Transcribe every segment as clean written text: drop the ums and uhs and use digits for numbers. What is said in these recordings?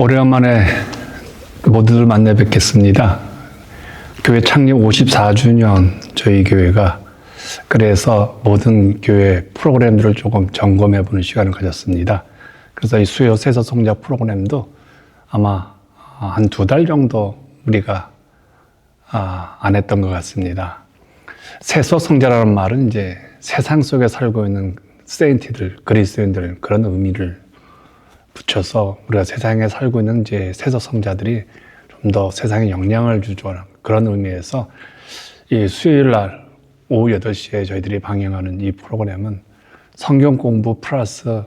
오래간만에 모두들 만나 뵙겠습니다. 교회 창립 54주년 저희 교회가 그래서 모든 교회 프로그램들을 조금 점검해 보는 시간을 가졌습니다. 그래서 이 수요 세서 성자 프로그램도 아마 한 2달 정도 우리가 안 했던 것 같습니다. 세서 성자라는 말은 이제 세상 속에 살고 있는 세인트들, 그리스도인들 그런 의미를 붙여서 우리가 세상에 살고 있는 이제 세서 성자들이 좀 더 세상에 영향을 주죠. 그런 의미에서 이 수요일 날 오후 8시에 저희들이 방영하는 이 프로그램은 성경 공부 플러스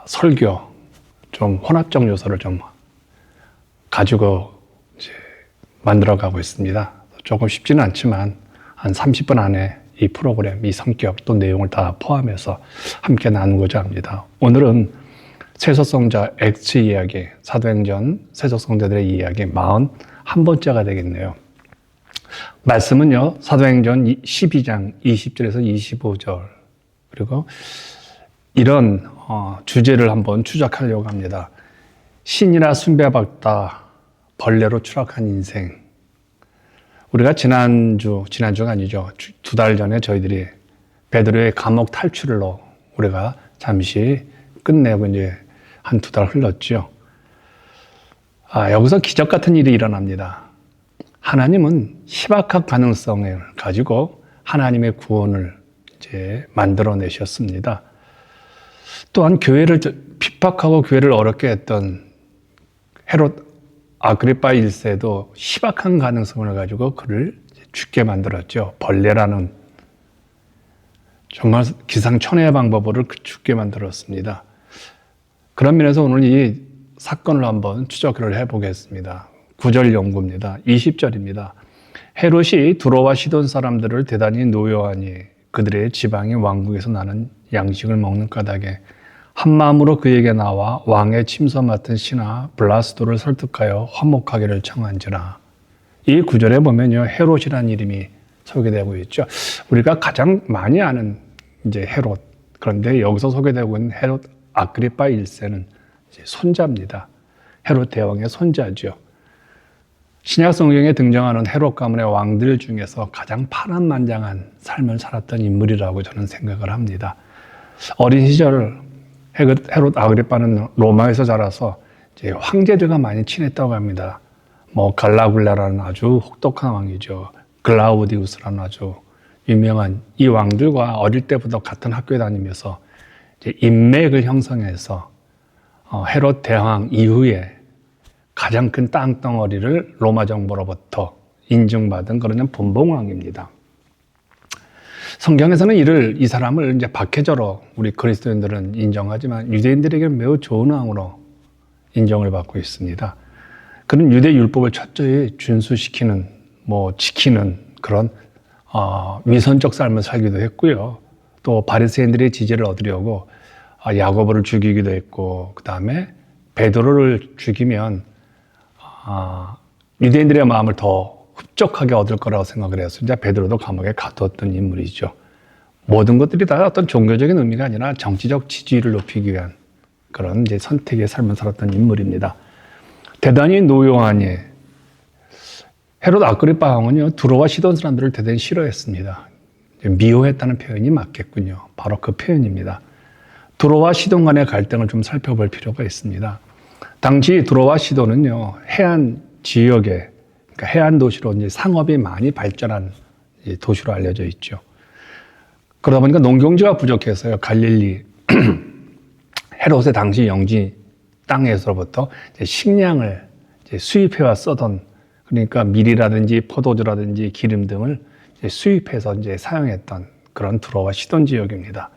설교 좀 혼합적 요소를 좀 가지고 이제 만들어가고 있습니다. 조금 쉽지는 않지만 한 30분 안에 이 프로그램, 이 성격 또 내용을 다 포함해서 함께 나누고자 합니다. 오늘은 세서성자 X 이야기, 사도행전 세서성자들의 이야기 41번째가 되겠네요. 말씀은요, 사도행전 12장 20절에서 25절 그리고 이런 주제를 한번 추적하려고 합니다. 신이라 숭배받다 벌레로 추락한 인생. 우리가 지난주가 아니죠. 2달 전에 저희들이 베드로의 감옥 탈출로 우리가 잠시 끝내고 이제 한 2달 흘렀죠. 여기서 기적 같은 일이 일어납니다. 하나님은 희박한 가능성을 가지고 하나님의 구원을 이제 만들어내셨습니다. 또한 교회를 핍박하고 교회를 어렵게 했던 헤롯 아그리파 1세도 희박한 가능성을 가지고 그를 죽게 만들었죠. 벌레라는 정말 기상천외의 방법으로 죽게 만들었습니다. 그런 면에서 오늘 이 사건을 한번 추적을 해보겠습니다. 9절 연구입니다. 20절입니다. 헤롯이 두로와 시돈 사람들을 대단히 노여하니 그들의 지방의 왕국에서 나는 양식을 먹는 까닭에 한 마음으로 그에게 나와 왕의 침서 맡은 신하 블라스도를 설득하여 화목하기를 청한지라. 이 구절에 보면요, 헤롯이라는 이름이 소개되고 있죠. 우리가 가장 많이 아는 이제 헤롯. 그런데 여기서 소개되고 있는 헤롯 아그리파 1세는 이제 손자입니다. 헤롯 대왕의 손자죠. 신약 성경에 등장하는 헤롯 가문의 왕들 중에서 가장 파란만장한 삶을 살았던 인물이라고 저는 생각을 합니다. 어린 시절 헤롯 아그리파는 로마에서 자라서 이제 황제들과 많이 친했다고 합니다. 갈라굴라라는 아주 혹독한 왕이죠. 글라우디우스라는 아주 유명한 이 왕들과 어릴 때부터 같은 학교에 다니면서 이제 인맥을 형성해서 헤롯 대왕 이후에 가장 큰 땅덩어리를 로마 정부로부터 인증받은 그런 분봉왕입니다. 성경에서는 이 사람을 이제 박해자로 우리 그리스도인들은 인정하지만 유대인들에게는 매우 좋은 왕으로 인정을 받고 있습니다. 그는 유대 율법을 철저히 준수시키는, 지키는 그런 위선적 삶을 살기도 했고요. 또 바리새인들의 지지를 얻으려고 야고보를 죽이기도 했고, 그 다음에 베드로를 죽이면 유대인들의 마음을 더 흡족하게 얻을 거라고 생각을 해서 이제 베드로도 감옥에 가두었던 인물이죠. 모든 것들이 다 어떤 종교적인 의미가 아니라 정치적 지지율을 높이기 위한 그런 이제 선택의 삶을 살았던 인물입니다. 대단히 노여하니 헤롯 아그리파 왕은요, 두로와 시돈 사람들을 대단히 싫어했습니다. 미워했다는 표현이 맞겠군요. 바로 그 표현입니다. 두로와 시돈 간의 갈등을 좀 살펴볼 필요가 있습니다. 당시 두로와 시돈은요, 해안 지역에, 그러니까 해안 도시로 이제 상업이 많이 발전한 도시로 알려져 있죠. 그러다 보니까 농경지가 부족해서요, 갈릴리, 헤롯의 당시 영지 땅에서부터 식량을 수입해와 쓰던, 그러니까 밀이라든지 포도주라든지 기름 등을 수입해서 이제 사용했던 그런 두로와 시돈 지역입니다.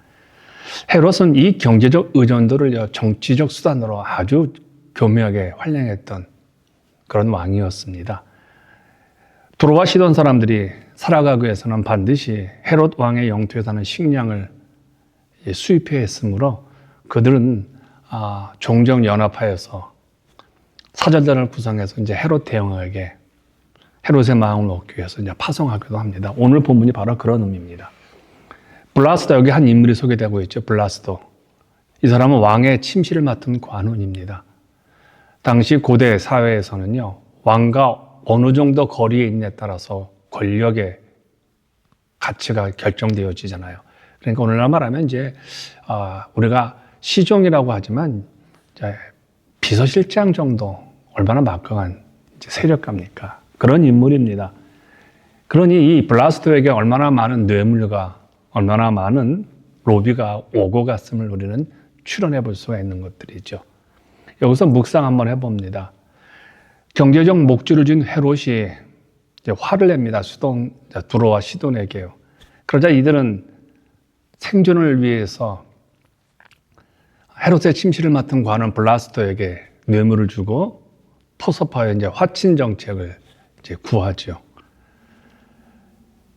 헤롯은 이 경제적 의존도를 정치적 수단으로 아주 교묘하게 활용했던 그런 왕이었습니다. 두로와 시돈 사람들이 살아가기 위해서는 반드시 헤롯 왕의 영토에 사는 식량을 수입해야 했으므로 그들은 종정연합하여서 사절단을 구성해서 이제 헤롯 대왕에게 헤롯의 마음을 얻기 위해서 이제 파송하기도 합니다. 오늘 본문이 바로 그런 의미입니다. 블라스도, 여기 한 인물이 소개되고 있죠. 블라스도. 이 사람은 왕의 침실을 맡은 관원입니다. 당시 고대 사회에서는요, 왕과 어느 정도 거리에 있느냐에 따라서 권력의 가치가 결정되어지잖아요. 그러니까 오늘날 말하면 이제 우리가 시종이라고 하지만 이제 비서실장 정도 얼마나 막강한 세력가입니까? 그런 인물입니다. 그러니 이 블라스토에게 얼마나 많은 뇌물과 얼마나 많은 로비가 오고 갔음을 우리는 추론해 볼 수가 있는 것들이죠. 여기서 묵상 한번 해봅니다. 경제적 목줄을 쥔 헤롯이 화를 냅니다. 두로와 시돈에게요. 그러자 이들은 생존을 위해서 헤롯의 침실을 맡은 관원 블라스토에게 뇌물을 주고 포섭하여 이제 화친 정책을 이제 구하죠.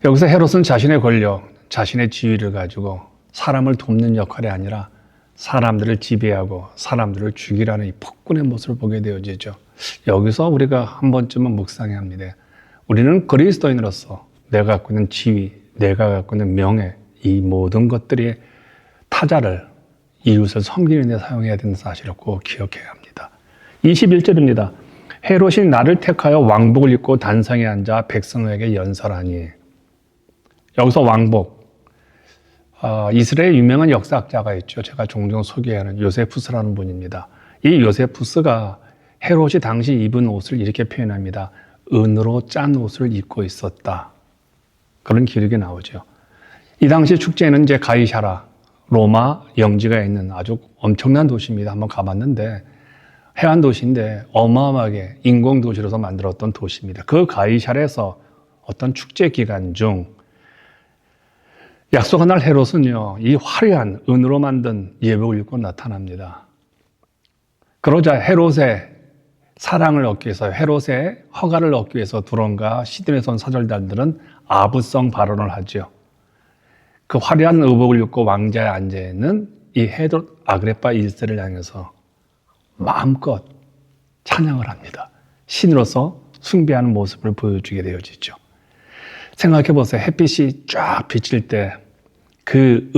여기서 헤롯은 자신의 권력, 자신의 지위를 가지고 사람을 돕는 역할이 아니라 사람들을 지배하고 사람들을 죽이라는 이 폭군의 모습을 보게 되어지죠. 여기서 우리가 한 번쯤은 묵상해야 합니다. 우리는 그리스도인으로서 내가 갖고 있는 지위, 내가 갖고 있는 명예, 이 모든 것들이 타자를, 이웃을 섬기는 데 사용해야 되는 사실을 꼭 기억해야 합니다. 21절입니다. 헤롯이 나를 택하여 왕복을 입고 단상에 앉아 백성에게 연설하니. 여기서 왕복, 이스라엘 유명한 역사학자가 있죠. 제가 종종 소개하는 요세푸스라는 분입니다. 이 요세푸스가 헤롯이 당시 입은 옷을 이렇게 표현합니다. 은으로 짠 옷을 입고 있었다. 그런 기록이 나오죠. 이 당시 축제는 이제 가이사라, 로마 영지가 있는 아주 엄청난 도시입니다. 한번 가봤는데 해안 도시인데 어마어마하게 인공 도시로서 만들었던 도시입니다. 그 가이사라에서 어떤 축제 기간 중 약속한 날 헤롯은요, 이 화려한 은으로 만든 예복을 입고 나타납니다. 그러자 헤롯의 사랑을 얻기 위해서, 헤롯의 허가를 얻기 위해서 두론과 시돈에서 온 사절단들은 아부성 발언을 하죠. 그 화려한 의복을 입고 왕자에 앉아 있는 이 헤롯 아그리파 1세를 향해서 마음껏 찬양을 합니다. 신으로서 숭배하는 모습을 보여주게 되어지죠. 생각해 보세요. 햇빛이 쫙 비칠 때 그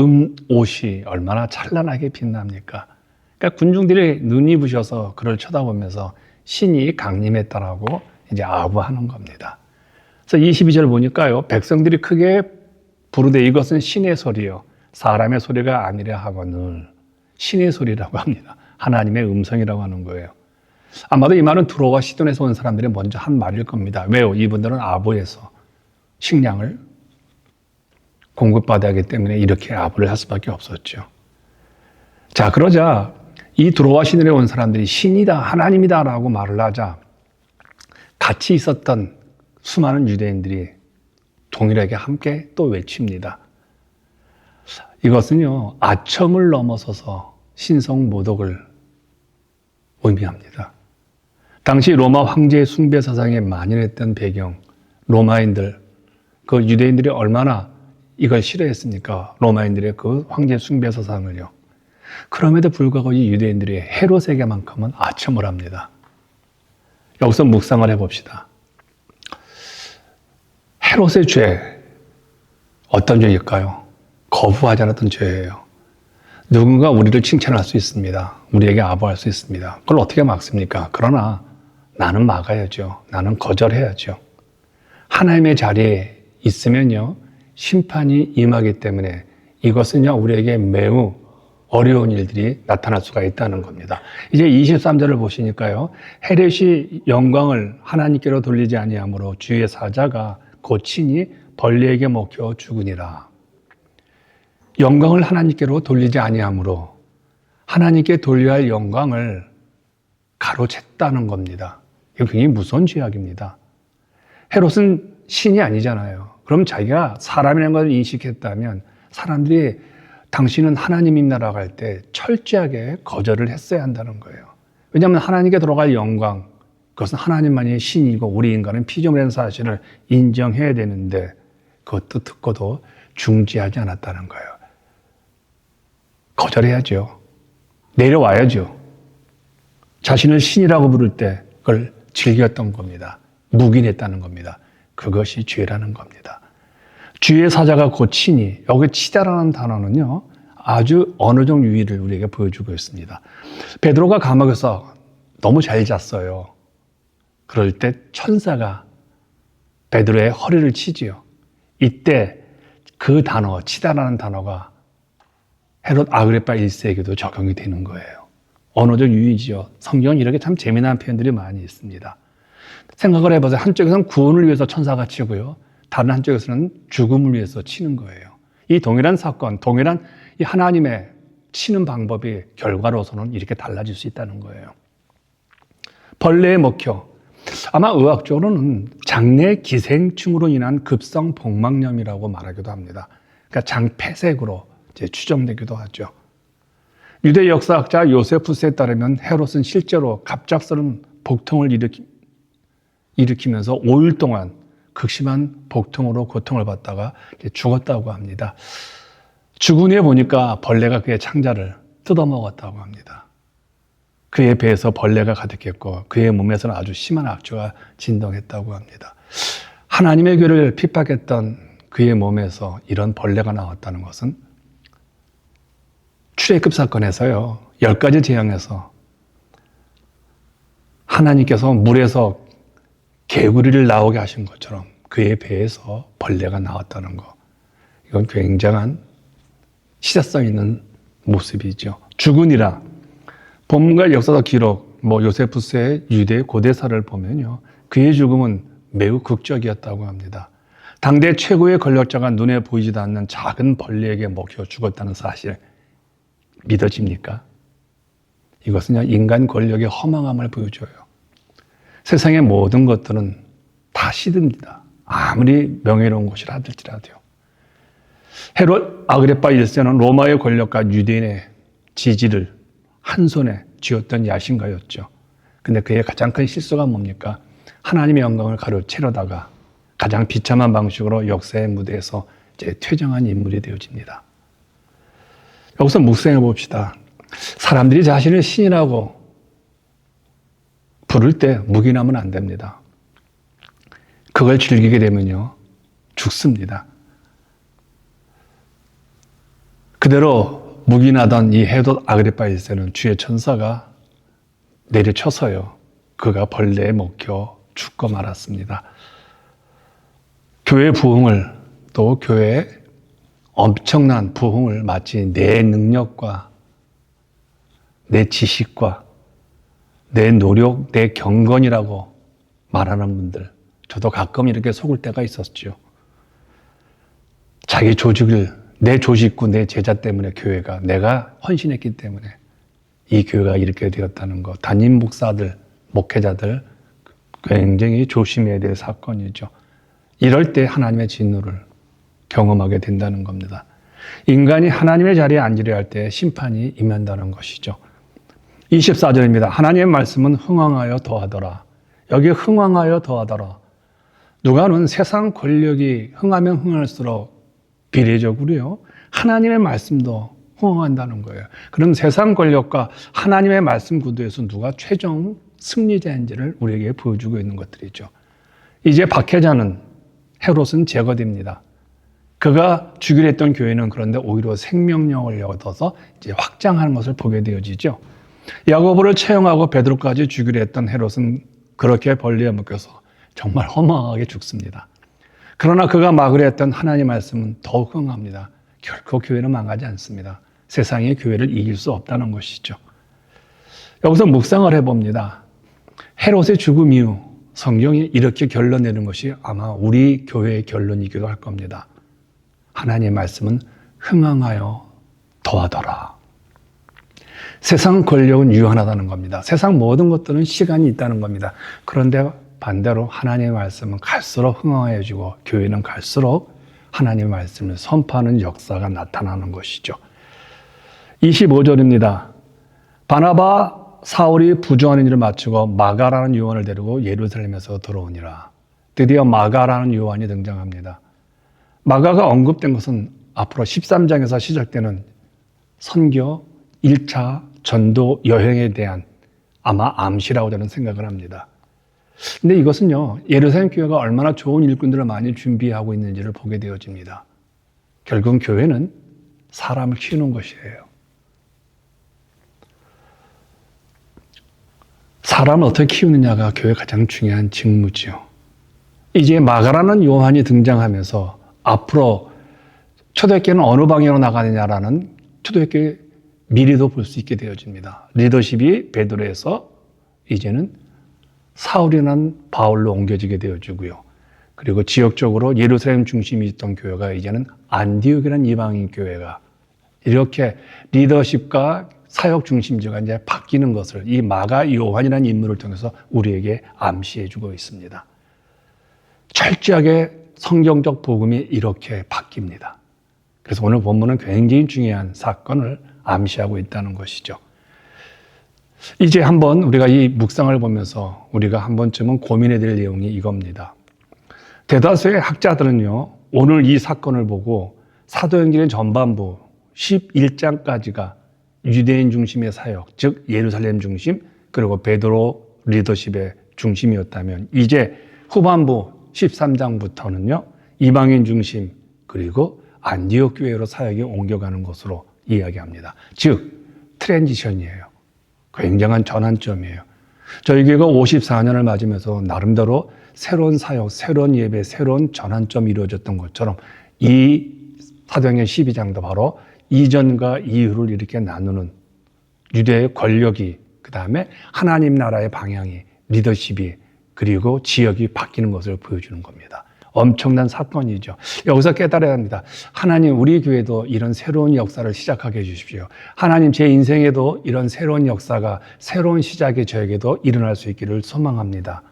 옷이 얼마나 찬란하게 빛납니까? 그러니까 군중들이 눈이 부셔서 그를 쳐다보면서 신이 강림했다라고 이제 아부하는 겁니다. 그래서 22절 보니까요, 백성들이 크게 부르되 이것은 신의 소리요, 사람의 소리가 아니라 하거늘. 신의 소리라고 합니다. 하나님의 음성이라고 하는 거예요. 아마도 이 말은 두로와 시돈에서 온 사람들이 먼저 한 말일 겁니다. 왜요? 이분들은 아부에서 식량을 공급받아야 하기 때문에 이렇게 아부를 할 수밖에 없었죠. 자, 그러자 이 두로와 시돈에 온 사람들이 신이다, 하나님이다 라고 말을 하자 같이 있었던 수많은 유대인들이 동일하게 함께 또 외칩니다. 이것은요, 아첨을 넘어서서 신성 모독을 의미합니다. 당시 로마 황제의 숭배 사상에 만연했던 배경, 로마인들, 그 유대인들이 얼마나 이걸 싫어했습니까? 로마인들의 그 황제 숭배 사상을요. 그럼에도 불구하고 이 유대인들이 헤롯에게만큼은 아첨을 합니다. 여기서 묵상을 해봅시다. 헤롯의 죄, 어떤 죄일까요? 거부하지 않았던 죄예요. 누군가 우리를 칭찬할 수 있습니다. 우리에게 아부할 수 있습니다. 그걸 어떻게 막습니까? 그러나 나는 막아야죠. 나는 거절해야죠. 하나님의 자리에 있으면요, 심판이 임하기 때문에 이것은요, 우리에게 매우 어려운 일들이 나타날 수가 있다는 겁니다. 이제 23절을 보시니까요, 헤롯이 영광을 하나님께로 돌리지 아니하므로 주의 사자가 고친이 벌레에게 먹혀 죽으니라. 영광을 하나님께로 돌리지 아니하므로 하나님께 돌려야 할 영광을 가로챘다는 겁니다. 이거 굉장히 무서운 죄악입니다. 헤롯은 신이 아니잖아요. 그럼 자기가 사람이라는 걸 인식했다면 사람들이 당신은 하나님입니다라고 할 때 철저하게 거절을 했어야 한다는 거예요. 왜냐하면 하나님께 돌아갈 영광, 그것은 하나님만이 신이고 우리 인간은 피조물이라는 사실을 인정해야 되는데 그것도 듣고도 중지하지 않았다는 거예요. 거절해야죠. 내려와야죠. 자신을 신이라고 부를 때 그걸 즐겼던 겁니다. 묵인했다는 겁니다. 그것이 죄라는 겁니다. 주의 사자가 고치니, 여기 치다라는 단어는요, 아주 어느 정도 유의를 우리에게 보여주고 있습니다. 베드로가 감옥에서 너무 잘 잤어요. 그럴 때 천사가 베드로의 허리를 치지요. 이때 그 단어, 치다라는 단어가 헤롯 아그리파 1세에게도 적용이 되는 거예요. 언어적 유의지요. 성경은 이렇게 참 재미난 표현들이 많이 있습니다. 생각을 해보세요. 한쪽에서는 구원을 위해서 천사가 치고요. 다른 한쪽에서는 죽음을 위해서 치는 거예요. 이 동일한 사건, 동일한 이 하나님의 치는 방법이 결과로서는 이렇게 달라질 수 있다는 거예요. 벌레에 먹혀 아마 의학적으로는 장내 기생충으로 인한 급성 복막염이라고 말하기도 합니다. 그러니까 장폐색으로 이제 추정되기도 하죠. 유대 역사학자 요세푸스에 따르면 헤롯은 실제로 갑작스러운 복통을 일으키면서 5일 동안 극심한 복통으로 고통을 받다가 죽었다고 합니다. 죽은 후에 보니까 벌레가 그의 창자를 뜯어먹었다고 합니다. 그의 배에서 벌레가 가득했고 그의 몸에서는 아주 심한 악취가 진동했다고 합니다. 하나님의 교회를 핍박했던 그의 몸에서 이런 벌레가 나왔다는 것은 출애굽 사건에서요. 10가지 재앙에서 하나님께서 물에서 개구리를 나오게 하신 것처럼 그의 배에서 벌레가 나왔다는 것. 이건 굉장한 시사성 있는 모습이죠. 죽으니라. 본문과 역사적 기록, 요세푸스의 유대 고대사를 보면요. 그의 죽음은 매우 극적이었다고 합니다. 당대 최고의 권력자가 눈에 보이지도 않는 작은 벌레에게 먹혀 죽었다는 사실 믿어집니까? 이것은 인간 권력의 허망함을 보여줘요. 세상의 모든 것들은 다 시듭니다. 아무리 명예로운 곳이라 할지라도요. 헤롯 아그리파 1세는 로마의 권력과 유대인의 지지를 한 손에 쥐었던 야신가였죠. 근데 그의 가장 큰 실수가 뭡니까? 하나님의 영광을 가로채려다가 가장 비참한 방식으로 역사의 무대에서 이제 퇴장한 인물이 되어집니다. 여기서 묵상해 봅시다. 사람들이 자신을 신이라고 부를 때 묵인하면 안 됩니다. 그걸 즐기게 되면요, 죽습니다. 그대로 묵인하던 이 헤롯 아그리파 1세는 주의 천사가 내려쳐서요, 그가 벌레에 먹혀 죽고 말았습니다. 교회 부흥을, 또 교회의 엄청난 부흥을 마치 내 능력과 내 지식과 내 노력, 내 경건이라고 말하는 분들, 저도 가끔 이렇게 속을 때가 있었죠. 자기 조직을, 내 조직구, 내 제자 때문에 교회가, 내가 헌신했기 때문에 이 교회가 이렇게 되었다는 것. 담임 목사들, 목회자들 굉장히 조심해야 될 사건이죠. 이럴 때 하나님의 진노를 경험하게 된다는 겁니다. 인간이 하나님의 자리에 앉으려 할 때 심판이 임한다는 것이죠. 24절입니다. 하나님의 말씀은 흥왕하여 더하더라. 여기 흥왕하여 더하더라. 누가는 세상 권력이 흥하면 흥할수록 비례적으로요, 하나님의 말씀도 흥황한다는 거예요. 그럼 세상 권력과 하나님의 말씀 구도에서 누가 최종 승리자인지를 우리에게 보여주고 있는 것들이죠. 이제 박해자는, 헤롯은 제거됩니다. 그가 주기로 했던 교회는 그런데 오히려 생명력을 얻어서 이제 확장하는 것을 보게 되어지죠. 야고보를 채용하고 베드로까지 주기로 했던 헤롯은 그렇게 벌레에 먹혀서 정말 허망하게 죽습니다. 그러나 그가 막으려 했던 하나님의 말씀은 더욱 흥합니다. 결코 교회는 망하지 않습니다. 세상의 교회를 이길 수 없다는 것이죠. 여기서 묵상을 해봅니다. 헤롯의 죽음 이후 성경이 이렇게 결론 내는 것이 아마 우리 교회의 결론이기도 할 겁니다. 하나님의 말씀은 흥황하여 더하더라. 세상 권력은 유한하다는 겁니다. 세상 모든 것들은 시간이 있다는 겁니다. 그런데 반대로 하나님의 말씀은 갈수록 흥황해지고 교회는 갈수록 하나님의 말씀을 선포하는 역사가 나타나는 것이죠. 25절입니다. 바나바 사울이 부정하는 일을 마치고 마가라는 요한을 데리고 예루살렘에서 돌아오니라. 드디어 마가라는 요한이 등장합니다. 마가가 언급된 것은 앞으로 13장에서 시작되는 선교 1차 전도 여행에 대한 아마 암시라고 저는 생각을 합니다. 근데 이것은요, 예루살렘 교회가 얼마나 좋은 일꾼들을 많이 준비하고 있는지를 보게 되어집니다. 결국 교회는 사람을 키우는 것이에요. 사람을 어떻게 키우느냐가 교회의 가장 중요한 직무지요. 이제 마가라는 요한이 등장하면서 앞으로 초대교회는 어느 방향으로 나가느냐라는 초대교회의 미래도 볼 수 있게 되어집니다. 리더십이 베드로에서 이제는 사울이라는 바울로 옮겨지게 되어지고요. 그리고 지역적으로 예루살렘 중심이 있던 교회가 이제는 안디옥이라는 이방인 교회가 이렇게 리더십과 사역 중심제가 이제 바뀌는 것을 이 마가 요한이라는 인물을 통해서 우리에게 암시해 주고 있습니다. 철저하게 성경적 복음이 이렇게 바뀝니다. 그래서 오늘 본문은 굉장히 중요한 사건을 암시하고 있다는 것이죠. 이제 한번 우리가 이 묵상을 보면서 우리가 한 번쯤은 고민해야 될 내용이 이겁니다. 대다수의 학자들은요, 오늘 이 사건을 보고 사도행전의 전반부 11장까지가 유대인 중심의 사역, 즉 예루살렘 중심, 그리고 베드로 리더십의 중심이었다면 이제 후반부 13장부터는요, 이방인 중심, 그리고 안디옥 교회로 사역이 옮겨가는 것으로 이야기합니다. 즉, 트랜지션이에요. 굉장한 전환점이에요. 저희 교회가 54년을 맞으면서 나름대로 새로운 사역, 새로운 예배, 새로운 전환점이 이루어졌던 것처럼 이 사도행전 12장도 바로 이전과 이후를 이렇게 나누는 유대의 권력이, 그 다음에 하나님 나라의 방향이, 리더십이, 그리고 지역이 바뀌는 것을 보여주는 겁니다. 엄청난 사건이죠. 여기서 깨달아야 합니다. 하나님, 우리 교회도 이런 새로운 역사를 시작하게 해주십시오. 하나님, 제 인생에도 이런 새로운 역사가, 새로운 시작이 저에게도 일어날 수 있기를 소망합니다.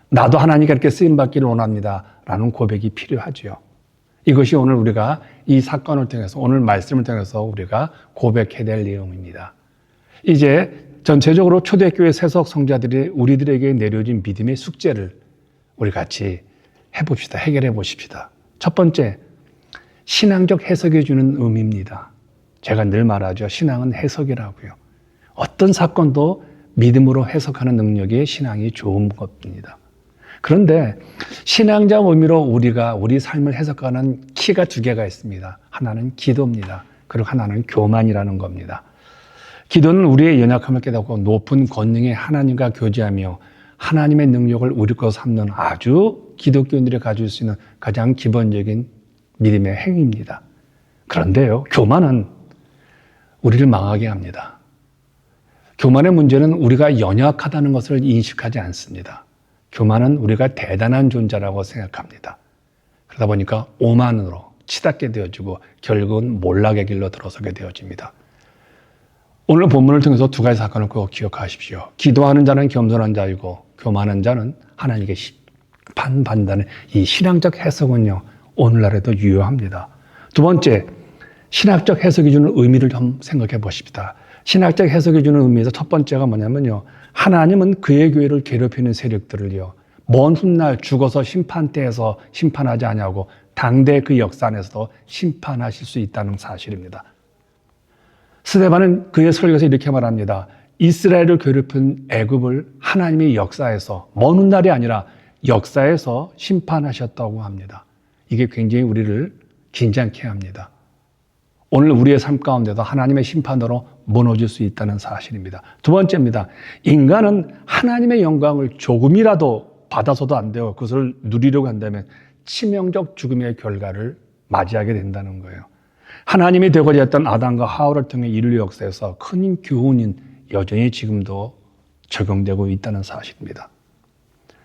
나도 하나님께 이렇게 쓰임받기를 원합니다. 라는 고백이 필요하죠. 이것이 오늘 우리가 이 사건을 통해서, 오늘 말씀을 통해서 우리가 고백해야 될 내용입니다. 이제 전체적으로 초대교회 세석 성자들이 우리들에게 내려진 믿음의 숙제를 우리 같이 해봅시다. 해결해 보십시다. 첫 번째, 신앙적 해석해 주는 의미입니다. 제가 늘 말하죠. 신앙은 해석이라고요. 어떤 사건도 믿음으로 해석하는 능력이 신앙이 좋은 것입니다. 그런데 신앙적 의미로 우리가 우리 삶을 해석하는 키가 두 개가 있습니다. 하나는 기도입니다. 그리고 하나는 교만이라는 겁니다. 기도는 우리의 연약함을 깨닫고 높은 권능의 하나님과 교제하며 하나님의 능력을 우리 것 삼는 아주 기독교인들이 가질 수 있는 가장 기본적인 믿음의 행위입니다. 그런데요, 교만은 우리를 망하게 합니다. 교만의 문제는 우리가 연약하다는 것을 인식하지 않습니다. 교만은 우리가 대단한 존재라고 생각합니다. 그러다 보니까 오만으로 치닫게 되어지고 결국은 몰락의 길로 들어서게 되어집니다. 오늘 본문을 통해서 두 가지 사건을 꼭 기억하십시오. 기도하는 자는 겸손한 자이고 교만한 자는 하나님께 심판받는다는 이 신앙적 해석은요, 오늘날에도 유효합니다. 두 번째, 신학적 해석이 주는 의미를 좀 생각해 보십시다. 신학적 해석이 주는 의미에서 첫 번째가 뭐냐면요, 하나님은 그의 교회를 괴롭히는 세력들을요, 먼 훗날 죽어서 심판대에서 심판하지 않냐고 당대 그 역사 안에서도 심판하실 수 있다는 사실입니다. 스데반은 그의 설교에서 이렇게 말합니다. 이스라엘을 괴롭힌 애굽을 하나님의 역사에서, 먼 훗날이 아니라 역사에서 심판하셨다고 합니다. 이게 굉장히 우리를 긴장케 합니다. 오늘 우리의 삶 가운데도 하나님의 심판으로 무너질 수 있다는 사실입니다. 두 번째입니다. 인간은 하나님의 영광을 조금이라도 받아서도 안 돼요. 그것을 누리려고 한다면 치명적 죽음의 결과를 맞이하게 된다는 거예요. 하나님이 되고자 했던 아담과 하와를 통해 인류 역사에서 큰 교훈인 여전히 지금도 적용되고 있다는 사실입니다.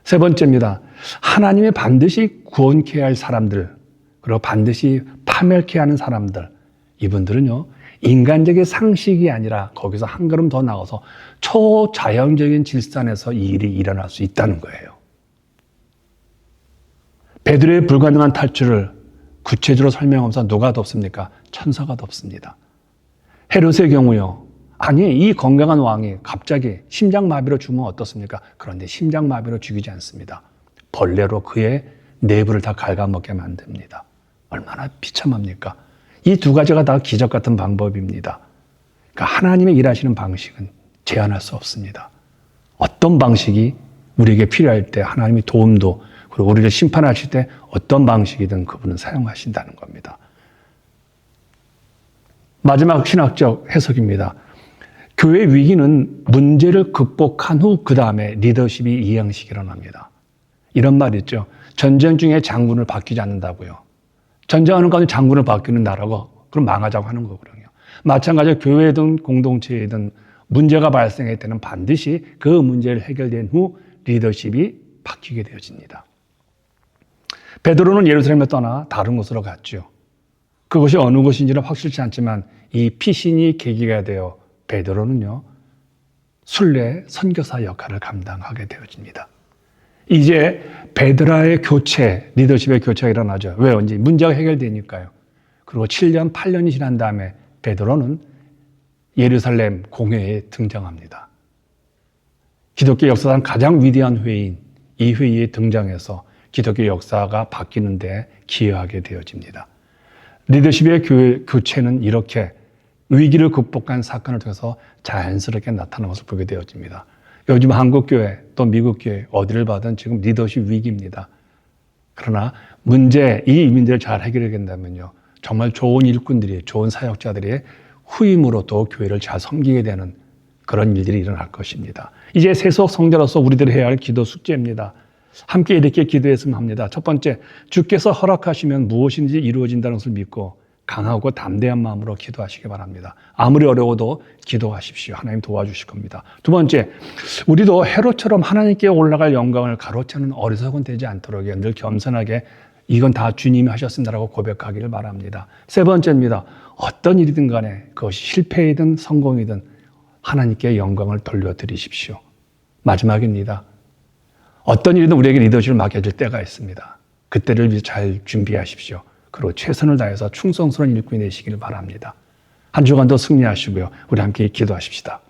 세 번째입니다. 하나님이 반드시 구원케 할 사람들, 그리고 반드시 파멸케 하는 사람들, 이분들은요, 인간적인 상식이 아니라 거기서 한 걸음 더 나가서 초자연적인 질산에서 이 일이 일어날 수 있다는 거예요. 베드로의 불가능한 탈출을 구체적으로 설명하면서 누가 덮습니까? 천사가 덮습니다. 헤롯의 경우요. 아니, 이 건강한 왕이 갑자기 심장마비로 죽으면 어떻습니까? 그런데 심장마비로 죽이지 않습니다. 벌레로 그의 내부를 다 갉아먹게 만듭니다. 얼마나 비참합니까? 이 두 가지가 다 기적 같은 방법입니다. 그러니까 하나님의 일하시는 방식은 제한할 수 없습니다. 어떤 방식이 우리에게 필요할 때 하나님의 도움도, 그리고 우리를 심판하실 때 어떤 방식이든 그분은 사용하신다는 겁니다. 마지막 신학적 해석입니다. 교회 위기는 문제를 극복한 후 그 다음에 리더십이 이양식이 일어납니다. 이런 말 있죠. 전쟁 중에 장군을 바뀌지 않는다고요. 전쟁하는 가운데 장군을 바뀌는 나라가 그럼 망하자고 하는 거거든요. 마찬가지로 교회든 공동체이든 문제가 발생할 때는 반드시 그 문제를 해결된 후 리더십이 바뀌게 되어집니다. 베드로는 예루살렘에 떠나 다른 곳으로 갔죠. 그것이 어느 곳인지는 확실치 않지만 이 피신이 계기가 되어 베드로는요, 순례 선교사 역할을 감당하게 되어집니다. 이제 베드라의 교체, 리더십의 교체가 일어나죠. 왜? 언제? 문제가 해결되니까요. 그리고 7년, 8년이 지난 다음에 베드로는 예루살렘 공회에 등장합니다. 기독교 역사상 가장 위대한 회의인 이 회의에 등장해서 기독교 역사가 바뀌는 데 기여하게 되어집니다. 리더십의 교체는 이렇게 위기를 극복한 사건을 통해서 자연스럽게 나타나는 것을 보게 되어집니다. 요즘 한국교회 또 미국교회 어디를 봐든 지금 리더십 위기입니다. 그러나 이 문제를 잘 해결하게 된다면요, 정말 좋은 일꾼들이, 좋은 사역자들이 후임으로 또 교회를 잘 섬기게 되는 그런 일들이 일어날 것입니다. 이제 세속 성자로서 우리들이 해야 할 기도 숙제입니다. 함께 이렇게 기도했으면 합니다. 첫 번째, 주께서 허락하시면 무엇인지 이루어진다는 것을 믿고 강하고 담대한 마음으로 기도하시기 바랍니다. 아무리 어려워도 기도하십시오. 하나님 도와주실 겁니다. 두 번째, 우리도 헤롯처럼 하나님께 올라갈 영광을 가로채는 어리석은 되지 않도록 늘 겸손하게 이건 다 주님이 하셨습니다라고 고백하기를 바랍니다. 세 번째입니다. 어떤 일이든 간에 그것이 실패이든 성공이든 하나님께 영광을 돌려드리십시오. 마지막입니다. 어떤 일이든 우리에게 리더십을 맡겨질 때가 있습니다. 그때를 위해 잘 준비하십시오. 그리고 최선을 다해서 충성스러운 일꾼이 되시기를 바랍니다. 한 주간도 승리하시고요. 우리 함께 기도하십시다.